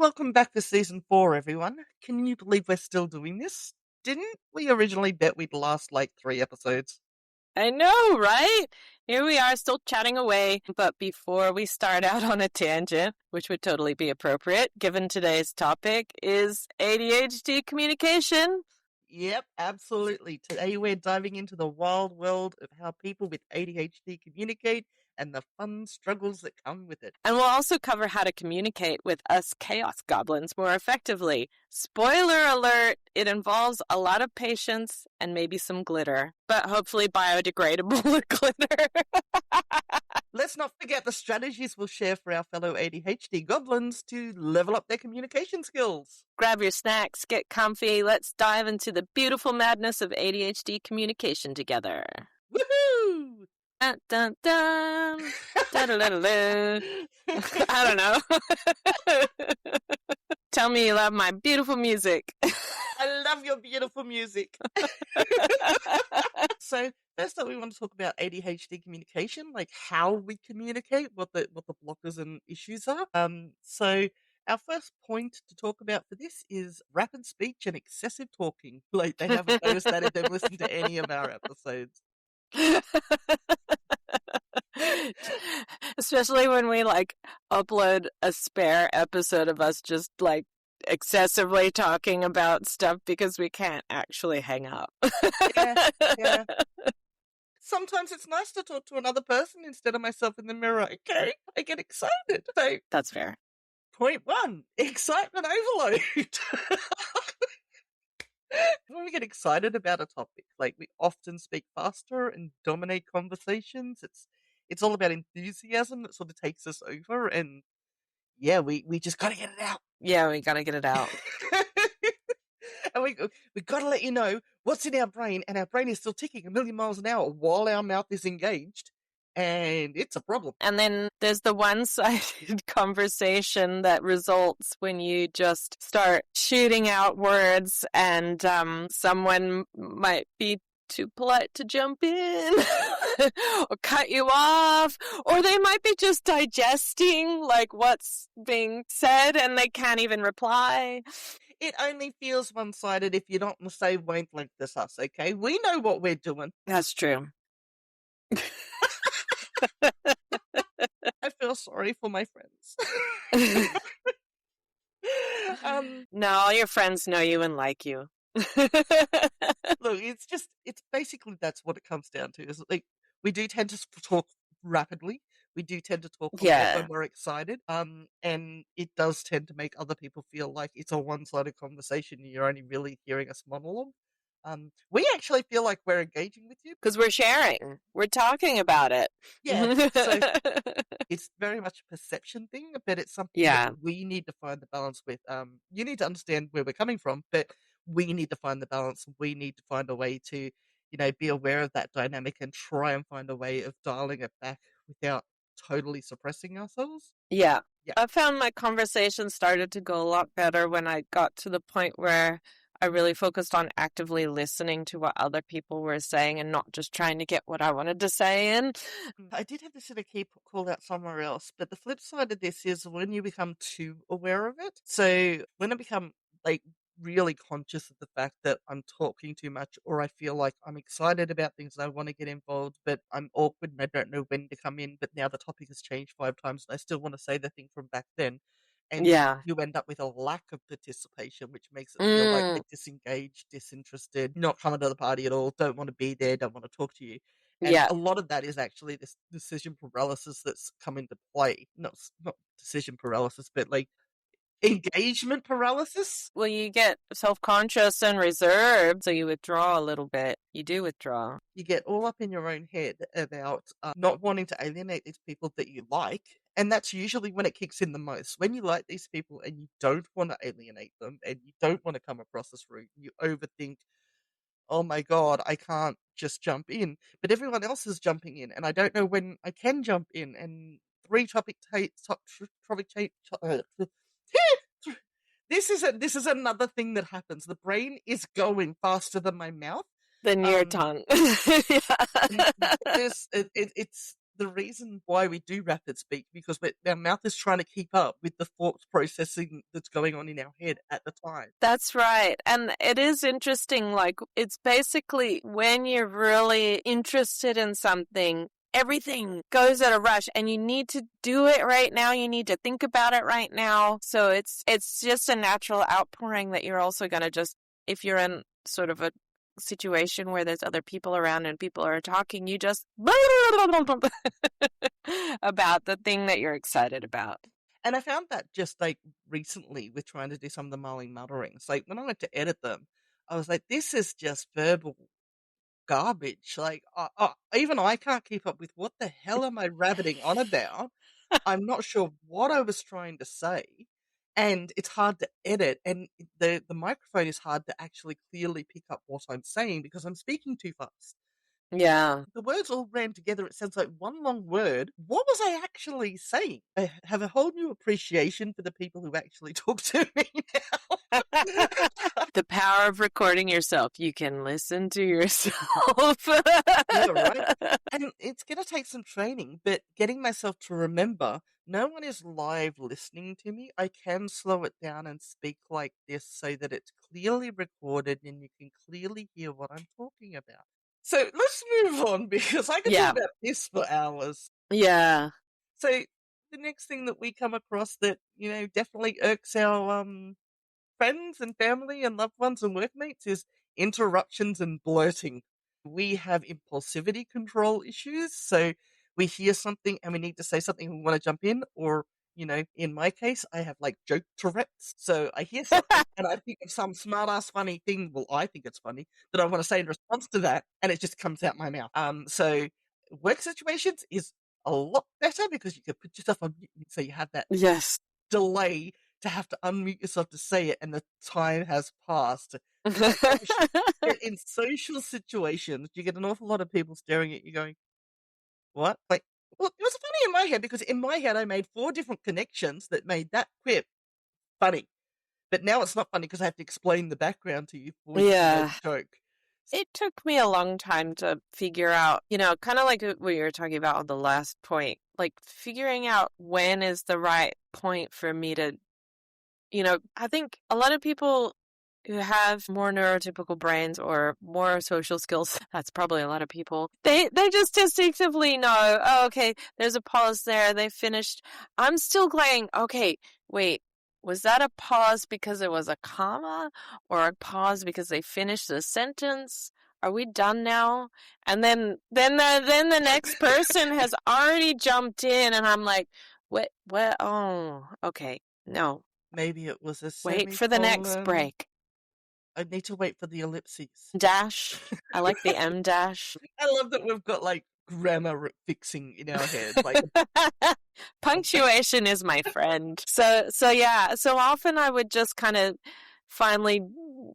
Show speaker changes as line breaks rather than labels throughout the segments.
Welcome back to season 4, everyone. Can you believe we're still doing this? Didn't we originally bet we'd last like 3 episodes?
I know, right? Here we are still chatting away. But before we start out on a tangent, which would totally be appropriate given today's topic is ADHD communication.
Yep, absolutely. Today we're diving into the wild world of how people with ADHD communicate and the fun struggles that come with it.
And we'll also cover how to communicate with us chaos goblins more effectively. Spoiler alert, it involves a lot of patience and maybe some glitter, but hopefully biodegradable glitter.
Let's not forget the strategies we'll share for our fellow ADHD goblins to level up their communication skills.
Grab your snacks, get comfy, let's dive into the beautiful madness of ADHD communication together.
Woohoo!
Dun, dun, dun. I don't know. Tell me you love my beautiful music.
I love your beautiful music. So first up, we want to talk about ADHD communication, like how we communicate, what the blockers and issues are. So our first point to talk about for this is rapid speech and excessive talking. Like they haven't noticed that if they've listened to any of our episodes.
Especially when we upload a spare episode of us just excessively talking about stuff because we can't actually hang up.
Yeah. Sometimes it's nice to talk to another person instead of myself in the mirror. Okay, I get excited. So
that's fair.
Point 1, excitement overload. When we get excited about a topic, we often speak faster and dominate conversations. It's all about enthusiasm that sort of takes us over, and yeah, we just gotta get it out.
Yeah, we gotta get it out.
And we gotta let you know what's in our brain, and our brain is still ticking 1,000,000 miles an hour while our mouth is engaged, and it's a problem.
And then there's the one-sided conversation that results when you just start shooting out words, and someone might be too polite to jump in or cut you off, or they might be just digesting what's being said and they can't even reply.
It only feels one-sided if you're not on the same wavelength as us, okay? We know what we're doing.
That's true.
I feel sorry for my friends.
No, all your friends know you and like you.
Look, it's basically that's what it comes down to. Is we do tend to talk rapidly. We do tend to talk a lot when we're excited. And it does tend to make other people feel like it's a one-sided conversation and you're only really hearing us monologue. We actually feel like we're engaging with you.
Because we're sharing. We're talking about it.
Yeah. So it's very much a perception thing, but it's something that we need to find the balance with. You need to understand where we're coming from, but we need to find the balance. We need to find a way to, be aware of that dynamic and try and find a way of dialing it back without totally suppressing ourselves.
Yeah. I found my conversation started to go a lot better when I got to the point where I really focused on actively listening to what other people were saying and not just trying to get what I wanted to say in.
I did have this in a key called out somewhere else, but the flip side of this is when you become too aware of it. So when I become really conscious of the fact that I'm talking too much, or I feel like I'm excited about things and I want to get involved, but I'm awkward and I don't know when to come in, but now the topic has changed 5 times and I still want to say the thing from back then. And you end up with a lack of participation, which makes it feel like they're disengaged, disinterested, not coming to the party at all, don't want to be there, don't want to talk to you. And a lot of that is actually this decision paralysis that's come into play. Not decision paralysis, but engagement paralysis.
Well, you get self-conscious and reserved, so you withdraw a little bit. You do withdraw.
You get all up in your own head about not wanting to alienate these people that you like, and that's usually when it kicks in the most. When you like these people and you don't want to alienate them and you don't want to come across as rude, you overthink, oh my god, I can't just jump in, but everyone else is jumping in and I don't know when I can jump in, and this is another thing that happens. The brain is going faster than my mouth.
Than your tongue.
It's the reason why we do rapid speak because our mouth is trying to keep up with the thought processing that's going on in our head at the time.
That's right. And it is interesting, like, it's basically when you're really interested in something, everything goes at a rush and you need to do it right now. You need to think about it right now. So it's just a natural outpouring that you're also going to just, if you're in sort of a situation where there's other people around and people are talking, you just about the thing that you're excited about.
And I found that just like recently with trying to do some of the Marley mutterings. Like when I went to edit them, I was like, this is just verbal garbage. Like, even I can't keep up with what the hell am I rabbiting on about? I'm not sure what I was trying to say. And it's hard to edit. And the microphone is hard to actually clearly pick up what I'm saying because I'm speaking too fast.
Yeah.
The words all ran together. It sounds like one long word. What was I actually saying? I have a whole new appreciation for the people who actually talk to me now.
The power of recording yourself. You can listen to yourself.
Yeah, right. And it's going to take some training, but getting myself to remember no one is live listening to me. I can slow it down and speak like this so that it's clearly recorded and you can clearly hear what I'm talking about. So let's move on because I could
Yeah.
talk about this for hours.
Yeah.
So the next thing that we come across that, definitely irks our friends and family and loved ones and workmates is interruptions and blurting. We have impulsivity control issues. So we hear something and we need to say something and we want to jump in. Or, in my case, I have like joke Tourette's. So I hear something and I think of some smart ass funny thing. Well, I think it's funny that I want to say in response to that. And it just comes out my mouth. So work situations is a lot better because you can put yourself on mute. So you have that
Yes.
delay to have to unmute yourself to say it and the time has passed. In social situations, you get an awful lot of people staring at you going, what? Like, well, it was funny in my head because in my head I made 4 different connections that made that quip funny. But now it's not funny because I have to explain the background to you before you can make
Yeah.
a joke.
It took me a long time to figure out, kind of like what you were talking about on the last point, like figuring out when is the right point for me to, I think a lot of people who have more neurotypical brains or more social skills, that's probably a lot of people, they just instinctively know, oh, okay, there's a pause there, they finished. I'm still going, okay, wait, was that a pause because it was a comma or a pause because they finished the sentence? Are we done now? And then the next person has already jumped in and I'm like, what, oh, okay, no.
Maybe it was a
Wait for the next
semicolon.
break.
I need to wait for the ellipses.
Dash. I like the M dash.
I love that we've got like grammar fixing in our head. Like
Punctuation is my friend. So yeah. So often I would just kind of finally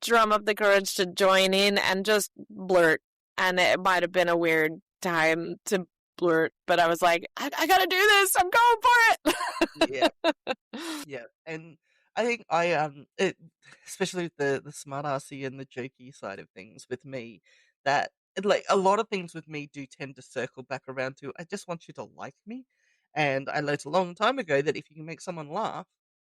drum up the courage to join in and just blurt. And it might have been a weird time to blurt, but I was like, I gotta do this. I'm going for it.
Yeah. And I think especially with the smart arsey and the jokey side of things with me, that like a lot of things with me do tend to circle back around to I just want you to like me. And I learned a long time ago that if you can make someone laugh,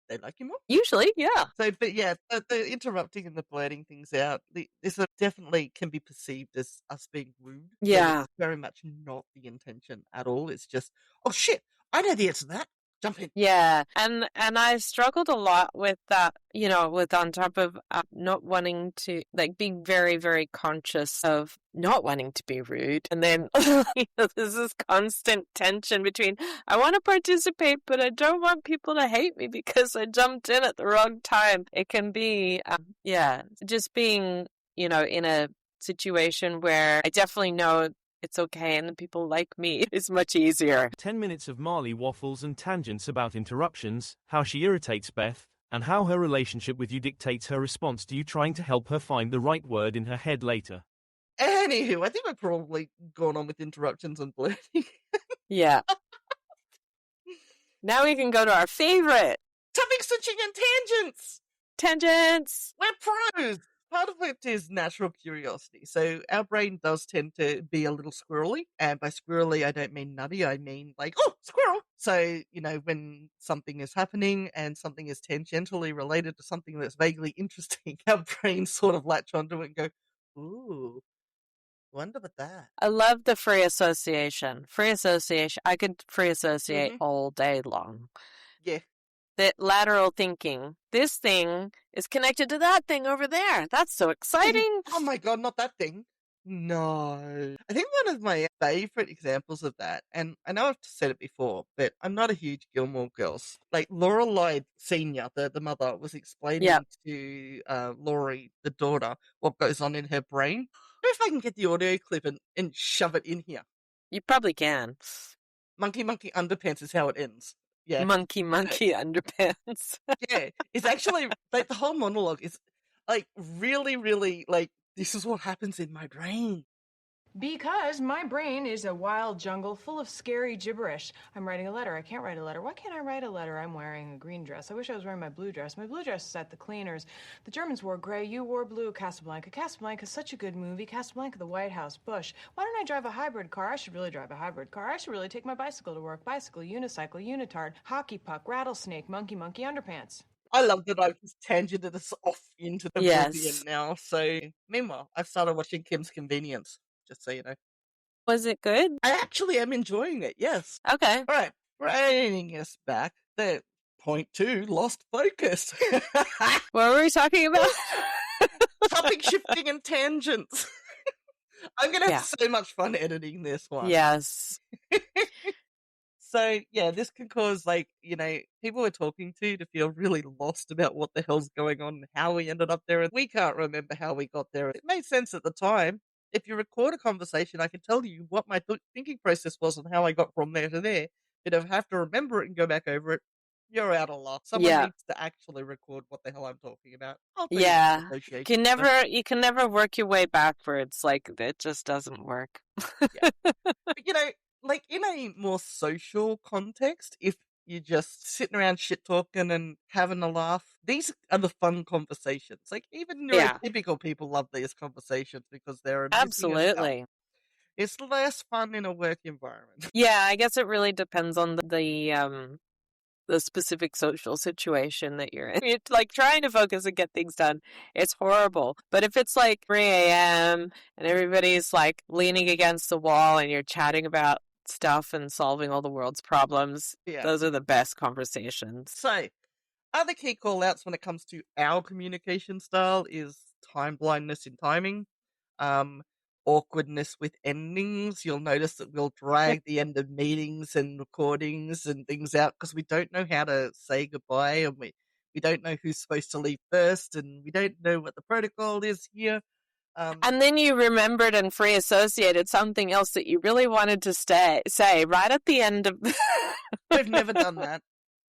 they like you more.
Usually, yeah.
So, but yeah, the interrupting and the blurting things out, this definitely can be perceived as us being rude.
Yeah.
It's very much not the intention at all. It's just, oh shit, I know the answer to that. Jump in.
Yeah, and I struggled a lot with that, with on top of not wanting to, like, being very, very conscious of not wanting to be rude. And then there's this constant tension between, I want to participate, but I don't want people to hate me because I jumped in at the wrong time. It can be, just being, in a situation where I definitely know it's okay and the people like me is much easier.
10 minutes of Marley waffles and tangents about interruptions, how she irritates Beth, and how her relationship with you dictates her response to you trying to help her find the right word in her head later.
Anywho, I think we've probably gone on with interruptions and blurting.
Yeah. Now we can go to our favorite.
Topic switching and tangents!
Tangents!
We're pros! part of it is natural curiosity. So our brain does tend to be a little squirrely. And by squirrely, I don't mean nutty. I mean like, oh, squirrel. So, when something is happening and something is tangentially related to something that's vaguely interesting, our brains sort of latch onto it and go, ooh, wonder what that.
I love the free association. Free association. I could free associate all day long.
Yeah.
That lateral thinking. This thing is connected to that thing over there. That's so exciting.
Oh my God, not that thing. No. I think one of my favorite examples of that, and I know I've said it before, but I'm not a huge Gilmore Girls. Like Lorelai Senior, the mother, was explaining to Laurie, the daughter, what goes on in her brain. I wonder if I can get the audio clip and shove it in here.
You probably can.
Monkey Monkey Underpants is how it ends. Yeah.
Monkey Underpants.
Yeah. It's actually, like, the whole monologue is, like, really, really, like, this is what happens in my brain.
Because my brain is a wild jungle full of scary gibberish. I'm writing a letter. I can't write a letter. Why can't I write a letter? I'm wearing a green dress. I wish I was wearing my blue dress. My blue dress is at the cleaners. The Germans wore gray. You wore blue. Casablanca. Casablanca's such a good movie. Casablanca, the White House, Bush. Why don't I drive a hybrid car? I should really drive a hybrid car. I should really take my bicycle to work. Bicycle, unicycle, unitard, hockey puck, rattlesnake, monkey underpants.
I love that I've just tangented us off into the movie now. So, meanwhile, I've started watching Kim's Convenience, just so you know.
Was it good?
I actually am enjoying it, yes.
Okay.
All right, bringing us back. The point 2, lost focus.
What were we talking about?
Topic shifting and tangents. I'm going to have so much fun editing this one.
Yes.
So, yeah, this can cause, people we're talking to feel really lost about what the hell's going on and how we ended up there. And we can't remember how we got there. It made sense at the time. If you record a conversation, I can tell you what my thinking process was and how I got from there to there. But if I have to remember it and go back over it, you're out of luck. Someone needs to actually record what the hell I'm talking about.
You can never work your way backwards. Like, it just doesn't work.
But, like in a more social context, if you're just sitting around shit talking and having a laugh, these are the fun conversations. Like even neurotypical people love these conversations because they're amusing.
Absolutely.
It's less fun in a work environment.
Yeah, I guess it really depends on the specific social situation that you're in. It's like trying to focus and get things done. It's horrible. But if it's like 3 a.m. and everybody's like leaning against the wall and you're chatting about stuff and solving all the world's problems, those are the best conversations.
So, other key call-outs when it comes to our communication style is time blindness in timing, awkwardness with endings. You'll notice that we'll drag the end of meetings and recordings and things out because we don't know how to say goodbye, and we don't know who's supposed to leave first, and we don't know what the protocol is here.
And then you remembered and free associated something else that you really wanted to say right at the end of
We've never done that.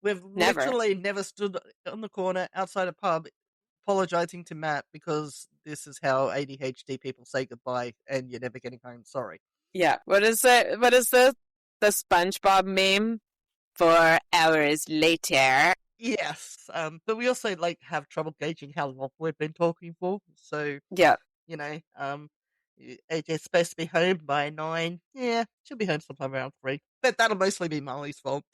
We've literally never stood on the corner outside a pub apologizing to Matt because this is how ADHD people say goodbye and you're never getting home. Sorry.
Yeah. What is the SpongeBob meme? 4 hours later.
Yes. But we also have trouble gauging how long we've been talking for. So AJ's supposed to be home by 9. Yeah, she'll be home sometime around 3. But that'll mostly be Molly's fault.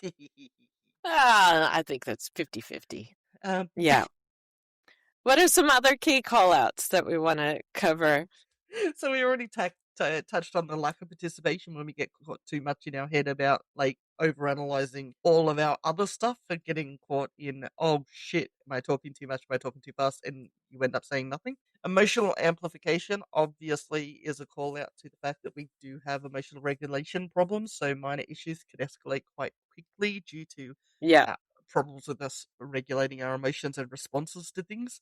I think that's 50-50. Yeah. What are some other key call-outs that we want to cover?
So we already touched on the lack of participation when we get caught too much in our head about overanalyzing all of our other stuff and getting caught in, oh shit, am I talking too much? Am I talking too fast? And you end up saying nothing. Emotional amplification obviously is a call out to the fact that we do have emotional regulation problems. So minor issues can escalate quite quickly due to problems with us regulating our emotions and responses to things.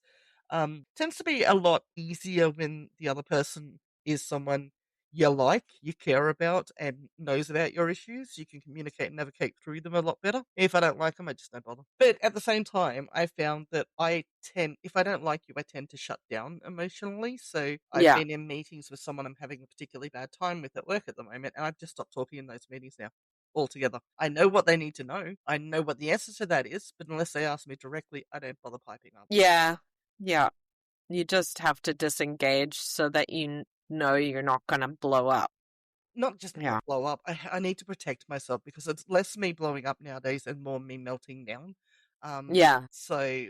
Tends to be a lot easier when the other person is someone you care about, and knows about your issues. You can communicate and navigate through them a lot better. If I don't like them, I just don't bother. But at the same time, I found that if I don't like you, I tend to shut down emotionally. So I've been in meetings with someone I'm having a particularly bad time with at work at the moment, and I've just stopped talking in those meetings now. Altogether. I know what they need to know. I know what the answer to that is, but unless they ask me directly, I don't bother piping up.
Yeah. You just have to disengage so that you know you're not going to blow up.
Not just
Yeah.
blow up. I need to protect myself because it's less me blowing up nowadays and more me melting down.
Yeah.
So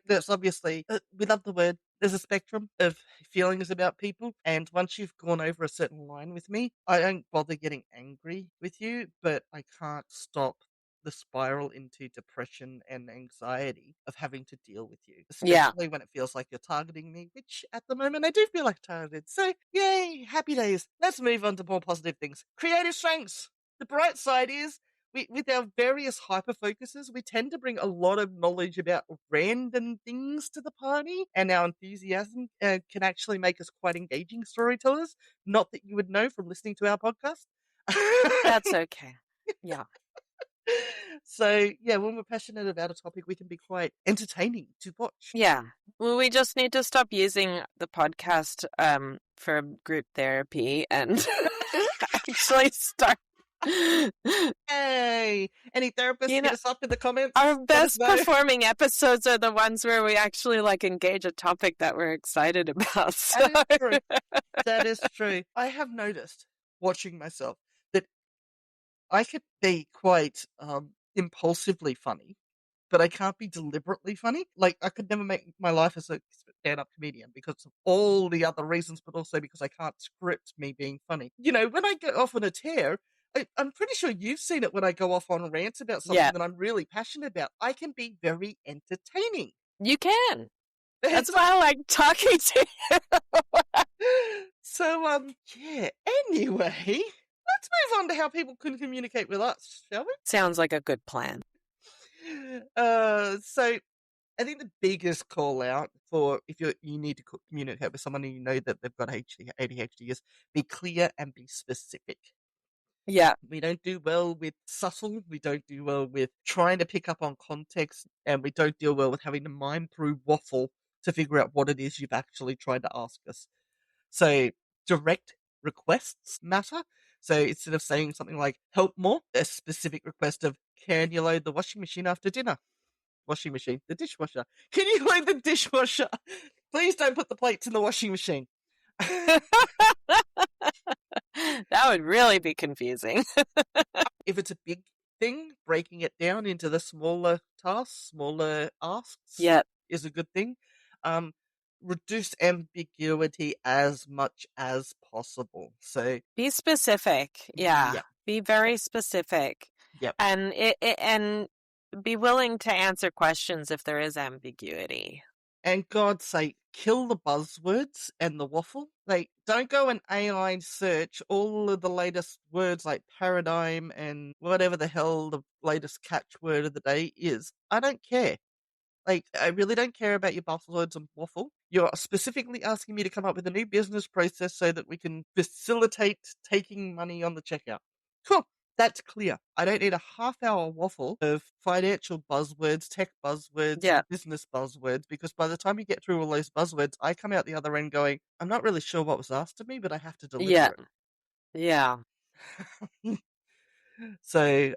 there's obviously we love the word. There's a spectrum of feelings about people, and once you've gone over a certain line with me, I don't bother getting angry with you, but I can't stop the spiral into depression and anxiety of having to deal with you,
Yeah.
especially when it feels like you're targeting me, which at the moment I do feel like targeted. So, yay, happy days. Let's move on to more positive things. Creative strengths. The bright side is, with our various hyper focuses, we tend to bring a lot of knowledge about random things to the party, and our enthusiasm can actually make us quite engaging storytellers. Not that you would know from listening to our podcast.
That's okay. Yeah.
So, yeah, when we're passionate about a topic, we can be quite entertaining to watch.
Yeah. Well, we just need to stop using the podcast for group therapy and actually start.
Hey, any therapists,
You know,
hit us up in the comments.
our
Let us
best
know.
performing episodes are the ones where we actually like engage a topic that we're excited about. So.
That is true. That is true. I have noticed, watching myself, that I could be quite impulsively funny, but I can't be deliberately funny. Like, I could never make my life as a stand-up comedian because of all the other reasons, but also because I can't script me being funny. You know, when I go off on a tear, I'm pretty sure you've seen it when I go off on rants about something
Yeah.
that I'm really passionate about. I can be very entertaining.
You can. That's why I like talking to you.
So, yeah. Anyway, let's move on to how people can communicate with us, shall we?
Sounds like a good plan.
So I think the biggest call out for if you need to communicate with someone and you know that they've got ADHD is be clear and be specific.
Yeah.
We don't do well with subtle. We don't do well with trying to pick up on context, and we don't deal well with having to mine through waffle to figure out what it is you've actually tried to ask us. So direct requests matter. So instead of saying something like help more, a specific request of can you load the washing machine after dinner? Washing machine, the dishwasher. Can you load the dishwasher? Please don't put the plates in the washing machine.
That would really be confusing.
If it's a big thing, breaking it down into the smaller tasks, smaller asks is a good thing. Reduce ambiguity as much as possible. So
be specific. Yeah. Be very specific.
Yep.
And be willing to answer questions if there is ambiguity.
And God's sake, kill the buzzwords and the waffle. Like, don't go and AI search all of the latest words like paradigm and whatever the hell the latest catchword of the day is. I don't care. Like, I really don't care about your buzzwords and waffle. You're specifically asking me to come up with a new business process so that we can facilitate taking money on the checkout. Cool. That's clear. I don't need a half-hour waffle of financial buzzwords, tech buzzwords, and business buzzwords, because by the time you get through all those buzzwords, I come out the other end going, I'm not really sure what was asked of me, but I have to deliver it.
Yeah.
So,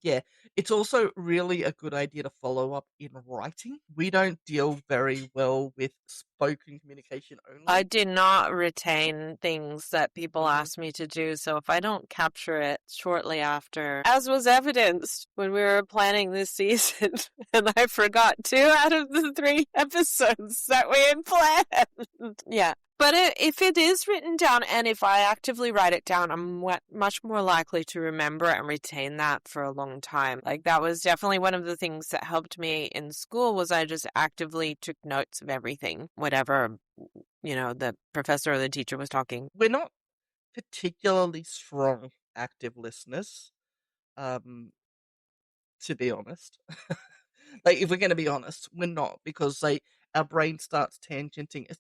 yeah, it's also really a good idea to follow up in writing. We don't deal very well with spoken communication only.
I do not retain things that people ask me to do, so if I don't capture it shortly after, as was evidenced when we were planning this season, and I forgot 2 out of the 3 episodes that we had planned. Yeah. But if it is written down and if I actively write it down, I'm much more likely to remember and retain that for a long time. Like, that was definitely one of the things that helped me in school was I just actively took notes of everything, whatever, the professor or the teacher was talking.
We're not particularly strong active listeners, to be honest. Like, if we're going to be honest, we're not, because our brain starts tangenting.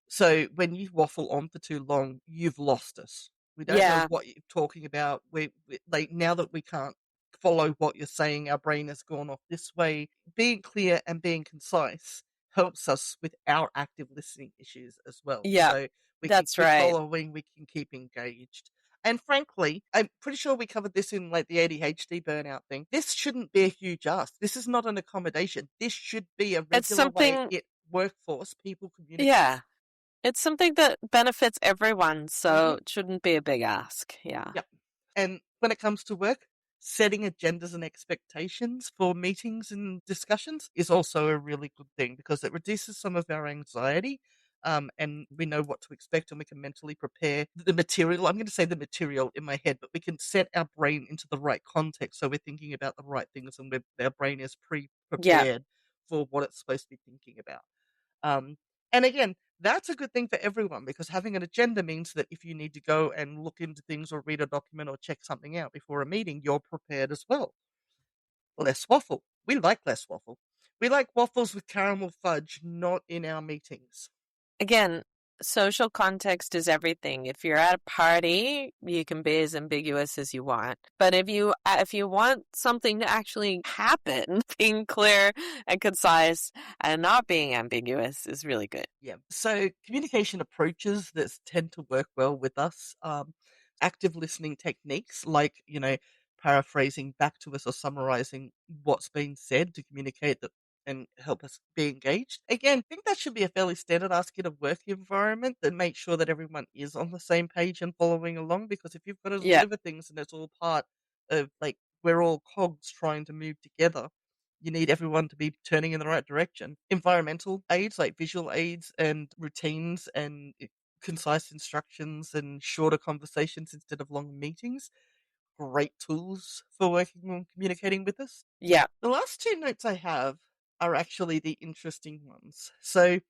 So when you waffle on for too long, you've lost us. We don't know what you're talking about. We like, now that we can't follow what you're saying, our brain has gone off this way. Being clear and being concise helps us with our active listening issues as well.
Yeah,
so we
that's
can keep
right.
following, we can keep engaged. And frankly, I'm pretty sure we covered this in like the ADHD burnout thing. This shouldn't be a huge ask. This is not an accommodation. This should be a
It's
regular way
something,
workforce people communicate.
yeah, it's something that benefits everyone, so
Mhm.
it shouldn't be a big ask. Yeah.
Yep. And when it comes to work, setting agendas and expectations for meetings and discussions is also a really good thing because it reduces some of our anxiety. And we know what to expect and we can mentally prepare the material. I'm going to say the material in my head, but we can set our brain into the right context so we're thinking about the right things and our brain is
Yeah.
prepared for what it's supposed to be thinking about. Um, and again, that's a good thing for everyone because having an agenda means that if you need to go and look into things or read a document or check something out before a meeting, you're prepared as well. Less waffle. We like less waffle. We like waffles with caramel fudge, not in our meetings.
Again, social context is everything. If you're at a party, you can be as ambiguous as you want. But if you want something to actually happen, being clear and concise and not being ambiguous is really good.
Yeah. So communication approaches that tend to work well with us, active listening techniques like, paraphrasing back to us or summarizing what's been said to communicate that and help us be engaged. Again, I think that should be a fairly standard ask in a work environment that makes sure that everyone is on the same page and following along because if you've got to
Yeah.
deliver things and it's all part of like we're all cogs trying to move together, you need everyone to be turning in the right direction. Environmental aids like visual aids and routines and concise instructions and shorter conversations instead of long meetings. Great tools for working on communicating with us.
Yeah.
The last two notes I have are actually the interesting ones. So,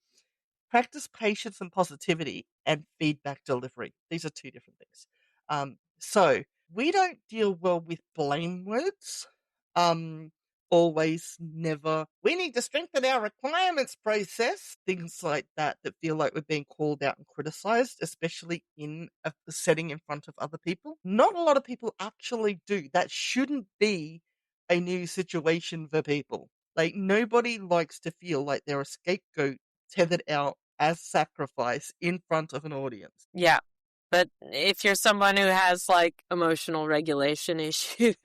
practice patience and positivity and feedback delivery. These are two different things. So we don't deal well with blame words. Um, always, never. We need to strengthen our requirements process. Things like that feel like we're being called out and criticized, especially in a setting in front of other people. Not a lot of people actually do. That shouldn't be a new situation for people. Like nobody likes to feel like they're a scapegoat tethered out as sacrifice in front of an audience.
Yeah. But if you're someone who has like emotional regulation issues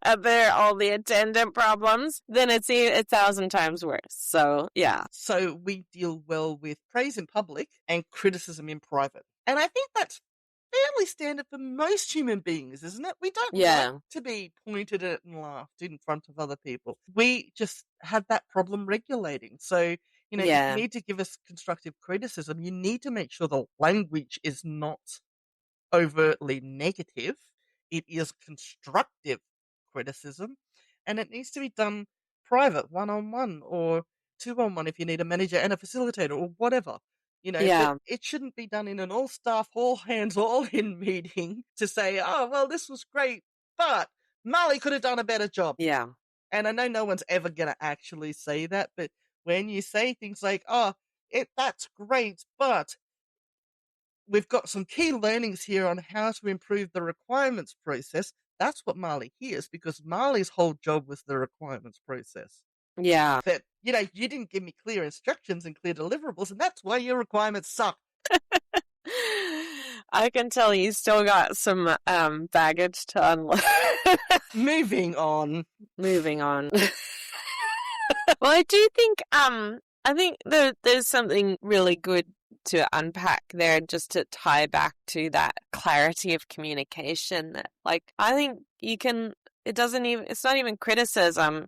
and all the attendant problems, then it's 1,000 times worse. So, yeah.
So we deal well with praise in public and criticism in private. And I think that's fairly standard for most human beings, isn't it? We don't
Yeah.
like to be pointed at and laughed in front of other people. We just have that problem regulating. So, if you
Yeah.
need to give us constructive criticism, you need to make sure the language is not overtly negative. It is constructive criticism, and it needs to be done private, one-on-one, or two-on-one if you need a manager and a facilitator, or whatever. But
Yeah.
it shouldn't be done in an all-staff, all-hands, all-in meeting to say, oh, well, this was great, but Marley could have done a better job.
Yeah.
And I know no one's ever going to actually say that, but when you say things like, oh, that's great, but we've got some key learnings here on how to improve the requirements process. That's what Marley hears because Marley's whole job was the requirements process.
Yeah.
That, you didn't give me clear instructions and clear deliverables, and that's why your requirements suck.
I can tell you still got some baggage to unload.
Moving on.
Moving on. Well, I do think I think there's something really good to unpack there just to tie back to that clarity of communication that I think it's not even criticism.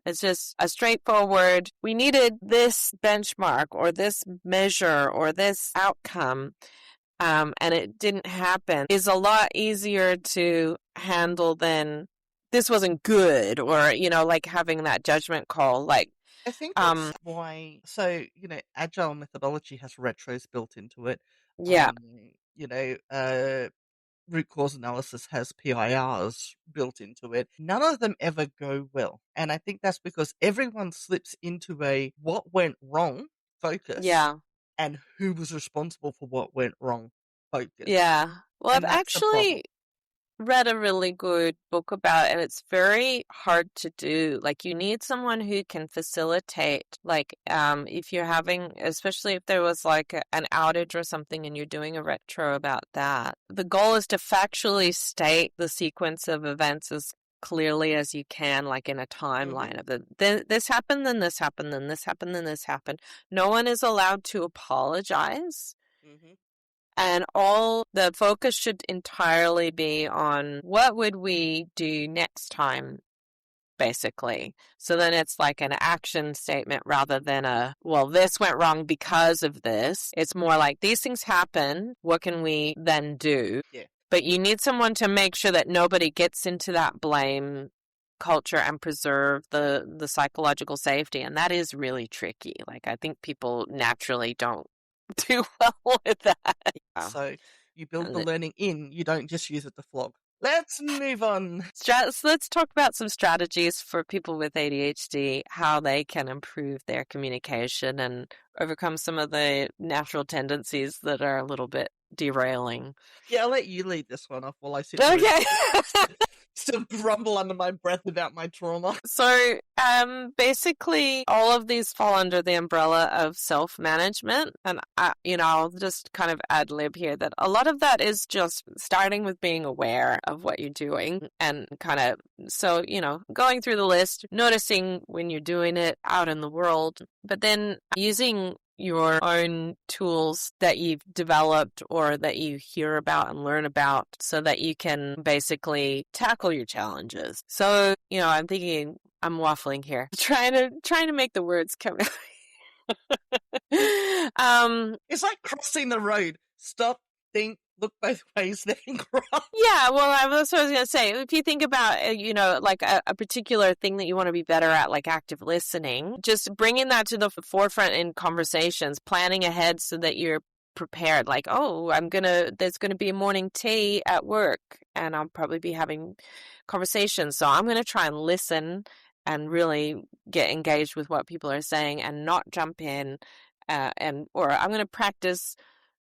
It's just a straightforward, we needed this benchmark or this measure or this outcome, and it didn't happen, is a lot easier to handle than this wasn't good or, having that judgment call.
I think that's why, agile methodology has retros built into it.
Yeah.
Root cause analysis has PIRs built into it. None of them ever go well. And I think that's because everyone slips into a what went wrong focus.
Yeah.
And who was responsible for what went wrong focus.
Yeah. Well,
And that's the problem.
read a really good book about it, and it's very hard to do. Like, you need someone who can facilitate, like, if you're having, especially if there was like an outage or something and you're doing a retro about that. The goal is to factually state the sequence of events as clearly as you can, like in a timeline of then this happened, then this happened, then this happened, then this happened. No one is allowed to apologize. And all the focus should entirely be on what would we do next time, basically. So then it's like an action statement rather than well, this went wrong because of this. It's more like, these things happen. What can we then do?
Yeah.
But you need someone to make sure that nobody gets into that blame culture and preserve the psychological safety. And that is really tricky. Like, I think people naturally don't do well with that.
So you build the learning in, you don't just use it to flog. Let's move on.
So let's talk about some strategies for people with ADHD, how they can improve their communication and overcome some of the natural tendencies that are a little bit derailing.
Yeah, I'll let you lead this one off while I sit
Okay.
still grumble under my breath about my trauma.
So, basically, all of these fall under the umbrella of self-management. And, I'll just kind of ad lib here that a lot of that is just starting with being aware of what you're doing and kind of, so, going through the list, noticing when you're doing it out in the world, but then using your own tools that you've developed or that you hear about and learn about so that you can basically tackle your challenges. So, I'm thinking, I'm waffling here, trying to make the words come out.
It's like crossing the road. Stop, think, look both ways, then cross.
Yeah, well, that's what I was going to say. If you think about, like a particular thing that you want to be better at, like active listening, just bringing that to the forefront in conversations, planning ahead so that you're prepared. Like, oh, there's going to be a morning tea at work and I'll probably be having conversations. So I'm going to try and listen and really get engaged with what people are saying and not jump in or I'm going to practice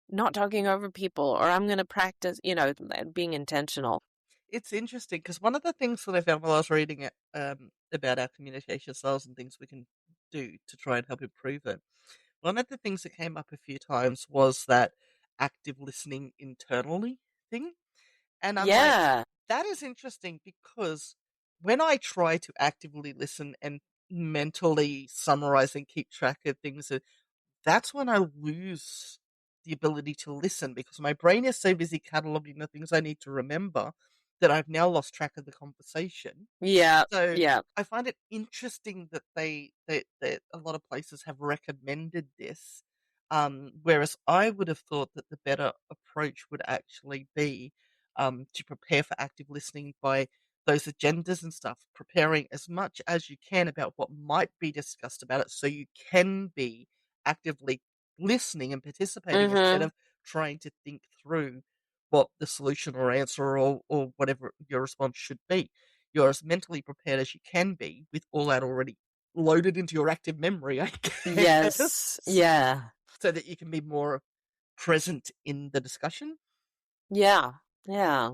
not talking over people, or I'm going to practice, being intentional.
It's interesting because one of the things that I found while I was reading it about our communication styles and things we can do to try and help improve it, one of the things that came up a few times was that active listening internally thing. And I'm like, that is interesting because when I try to actively listen and mentally summarize and keep track of things, that's when I lose the ability to listen because my brain is so busy cataloging the things I need to remember that I've now lost track of the conversation.
Yeah.
So
yeah.
I find it interesting that that a lot of places have recommended this. Whereas I would have thought that the better approach would actually be to prepare for active listening by those agendas and stuff, preparing as much as you can about what might be discussed about it so you can be actively listening and participating instead of trying to think through what the solution or answer or whatever your response should be. You're as mentally prepared as you can be with all that already loaded into your active memory, I guess.
Yes. Yeah.
So that you can be more present in the discussion.
Yeah. Yeah.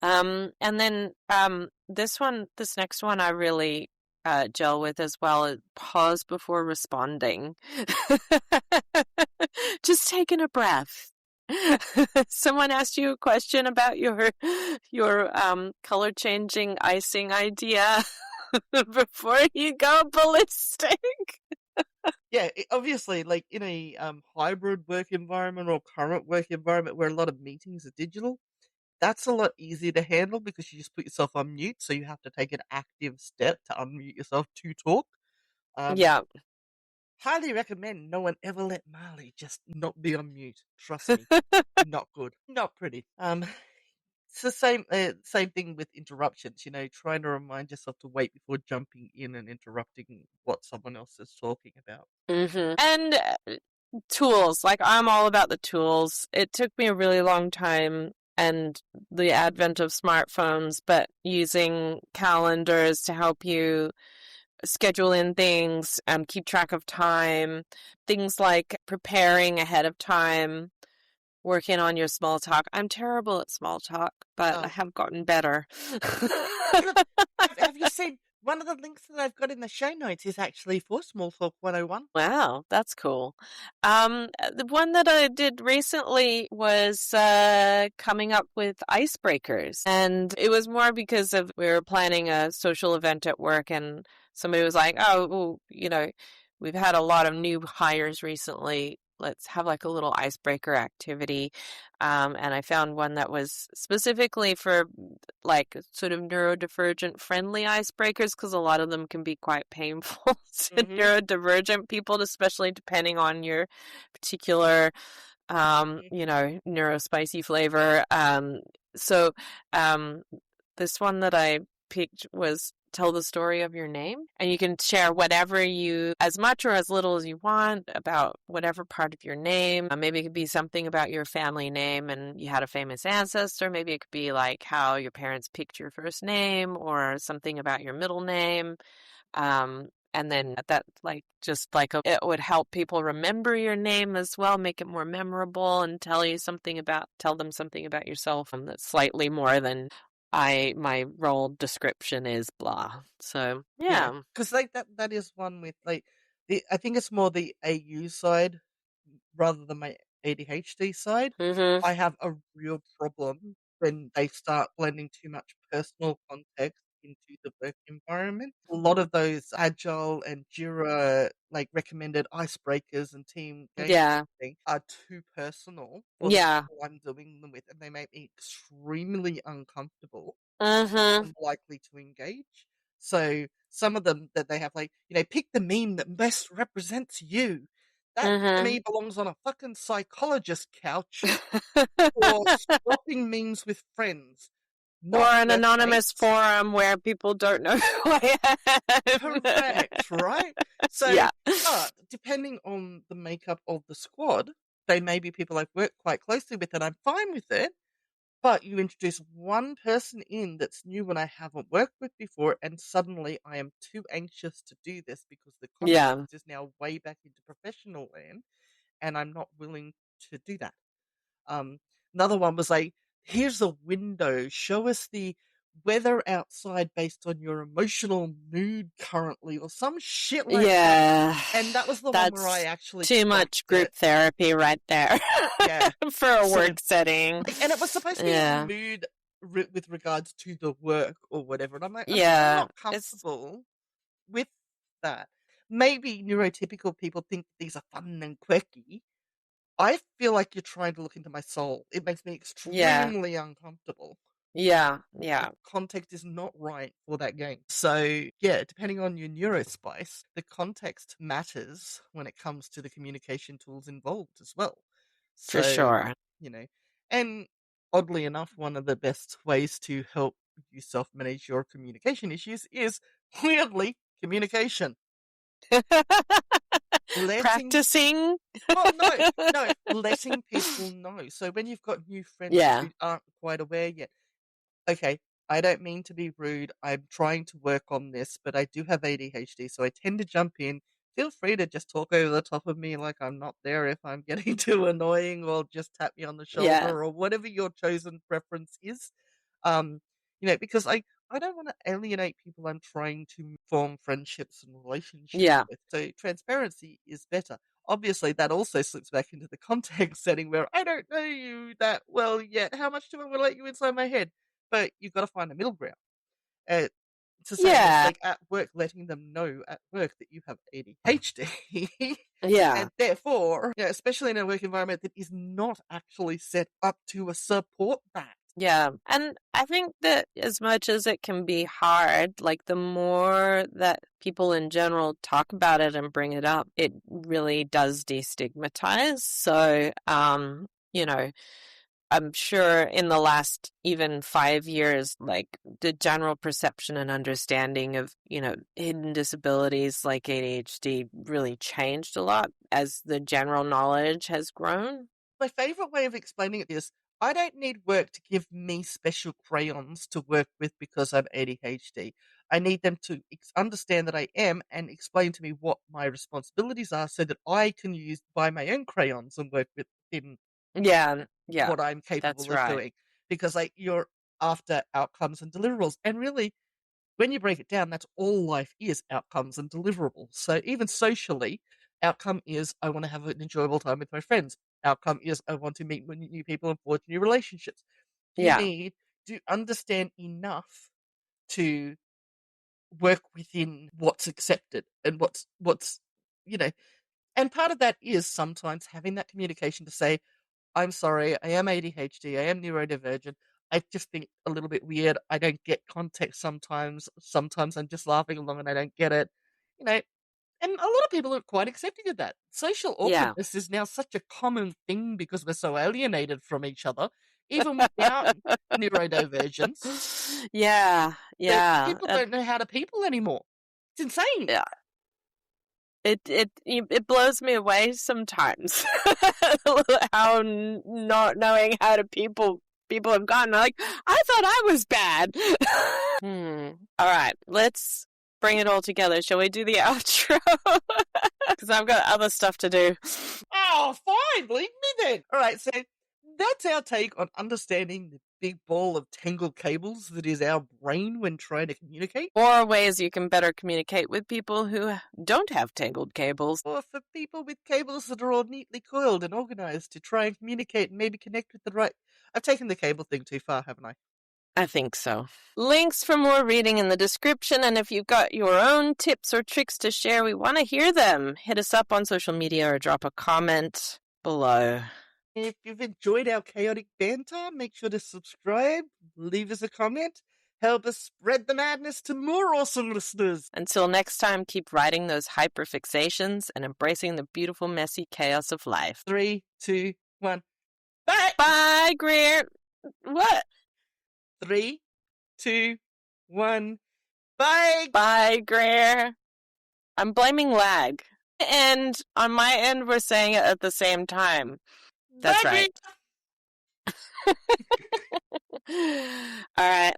And then this next one I really gel with as well is pause before responding. Just taking a breath. Someone asked you a question about your color changing icing idea before you go ballistic.
Yeah, obviously, like in a hybrid work environment or current work environment where a lot of meetings are digital, that's a lot easier to handle because you just put yourself on mute, so you have to take an active step to unmute yourself to talk.
Yeah.
Highly recommend no one ever let Marley just not be on mute. Trust me, not good, not pretty. It's the same thing with interruptions. Trying to remind yourself to wait before jumping in and interrupting what someone else is talking about.
And tools, like I'm all about the tools. It took me a really long time and the advent of smartphones, but using calendars to help you schedule in things and keep track of time, things like preparing ahead of time working on your small talk. I'm terrible at small talk, but I
Oh,
have gotten better.
look, have you seen one of the links that I've got in the show notes is actually for Small Talk 101?
Wow, that's cool. The one that I did recently was coming up with icebreakers. And it was more because of we were planning a social event at work and somebody was like, oh, well, we've had a lot of new hires recently. Let's have like a little icebreaker activity. And I found one that was specifically for like sort of neurodivergent friendly icebreakers because a lot of them can be quite painful to
Mm-hmm.
neurodivergent people, especially depending on your particular
Mm-hmm.
neurospicy flavor. So um this one that I picked was tell the story of your name, and you can share whatever you, as much or as little as you want, about whatever part of your name. Maybe it could be something about your family name and you had a famous ancestor. Maybe it could be like how your parents picked your first name or something about your middle name. And then that it would help people remember your name as well, make it more memorable and tell them something about yourself that's slightly more than my role description is blah. So
Yeah,
yeah.
because like that is one with like I think it's more the AU side rather than my ADHD side.
Mm-hmm.
I have a real problem when they start blending too much personal context into the work environment. A lot of those agile and Jira like recommended icebreakers and team games
Yeah.
thing are too personal for the
Yeah.
people I'm doing them with, and they make me extremely uncomfortable,
Mm-hmm.
unlikely to engage. So some of them that they have like, pick the meme that best represents you. That to
Mm-hmm.
me belongs on a fucking psychologist couch or swapping memes with friends,
Or
not
an anonymous
workmates.
forum where people don't know who I am.
Correct, right? So,
Yeah.
but depending on the makeup of the squad, they may be people I've worked quite closely with and I'm fine with it. But you introduce one person in that's new and I haven't worked with before, and suddenly I am too anxious to do this because the
Yeah.
context is now way back into professional land, and I'm not willing to do that. Um, Another one was like, here's a window, show us the weather outside based on your emotional mood currently, or some shit like that.
Yeah.
And that was the one where I
That's
actually
too
stopped
much
it.
group therapy right there
Yeah.
for a
So
work setting.
and it was supposed to be
Yeah.
mood with regards to the work or whatever, and I'm like, I'm still
Yeah.
not
It's
comfortable with that. Maybe neurotypical people think these are fun and quirky. I feel like you're trying to look into my soul. It makes me
yeah.
extremely uncomfortable.
Yeah.
The
Yeah.
context is not right for that game. So, yeah, depending on your neurospice, the context matters when it comes to the communication tools involved as well.
For
So,
sure.
you know, and oddly enough, one of the best ways to help you self manage your communication issues is weirdly communication. Letting,
Practicing.
well, no, letting people know. So when you've got new friends
Yeah.
who aren't quite aware yet, okay, I don't mean to be rude. I'm trying to work on this, but I do have ADHD, so I tend to jump in. Feel free to just talk over the top of me like I'm not there if I'm getting too annoying, or just tap me on the
Yeah.
shoulder, or whatever your chosen preference is. Um, because I don't want to alienate people I'm trying to form friendships and relationships
Yeah.
with. So transparency is better. Obviously, that also slips back into the context setting where I don't know you that well yet. How much do I want to let you inside my head? But you've got to find a middle ground. Uh, it's the same as
Yeah.
like at work, letting them know at work that you have ADHD,
Yeah.
and therefore, especially in a work environment that is not actually set up to support that.
Yeah. And I think that as much as it can be hard, like the more that people in general talk about it and bring it up, it really does destigmatize. So, I'm sure in the last even 5 years, like the general perception and understanding of, hidden disabilities like ADHD really changed a lot as the general knowledge has grown.
My favorite way of explaining it is I don't need work to give me special crayons to work with because I'm ADHD. I need them to understand that I am and explain to me what my responsibilities are so that I can buy my own crayons and work with them
Yeah, yeah,
what I'm
that's
capable of
right.
doing. Because like you're after outcomes and deliverables. And really, when you break it down, that's all life is, outcomes and deliverables. So even socially, outcome is I want to have an enjoyable time with my friends. Outcome is I want to meet new people and forge new relationships. You
Yeah,
need to understand enough to work within what's accepted and what's you know and part of that is sometimes having that communication to say, I'm sorry, I am ADHD, I am neurodivergent, I just think a little bit weird, I don't get context sometimes I'm just laughing along and I don't get it, you know and a lot of people are quite accepting of that. Social
yeah.
awkwardness is now such a common thing because we're so alienated from each other, even without neurodivergence,
Yeah,
that
yeah.
people don't know how to people anymore. It's insane.
Yeah. It blows me away sometimes how not knowing how to people have gotten. Like, I thought I was bad. All right, let's bring it all together. Shall we do the outro? Because I've got other stuff to do.
Oh, fine, leave me then. All right, so that's our take on understanding the big ball of tangled cables that is our brain when trying to communicate.
Or ways you can better communicate with people who don't have tangled cables.
Or for people with cables that are all neatly coiled and organized to try and communicate and maybe connect with the right. I've taken the cable thing too far, haven't I?
I think so. Links for more reading in the description, and if you've got your own tips or tricks to share, we want to hear them. Hit us up on social media or drop a comment below.
And if you've enjoyed our chaotic banter, make sure to subscribe, leave us a comment, help us spread the madness to more awesome listeners.
Until next time, keep writing those hyperfixations and embracing the beautiful, messy chaos of life.
3, 2, 1. Bye!
Bye, Greer. What?
3, 2, 1. Bye!
Bye, Greer. I'm blaming lag. And on my end, we're saying it at the same time. That's
Bye,
right. All right.